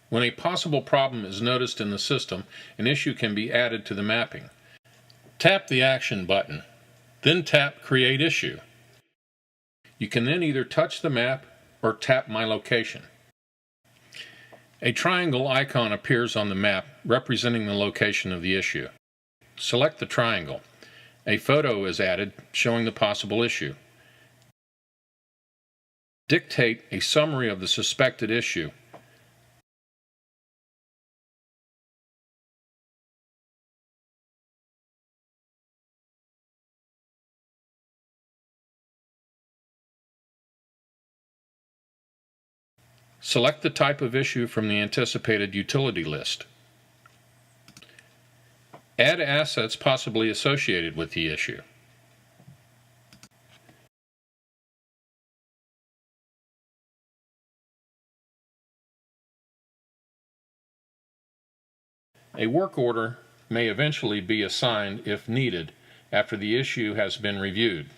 When a possible problem is noticed in the system, an issue can be added to the mapping. Tap the Action button, then tap Create Issue. You can then either touch the map or tap My Location. A triangle icon appears on the map representing the location of the issue. Select the triangle. A photo is added showing the possible issue. Dictate a summary of the suspected issue. Select the type of issue from the anticipated utility list. Add assets possibly associated with the issue. A work order may eventually be assigned if needed after the issue has been reviewed.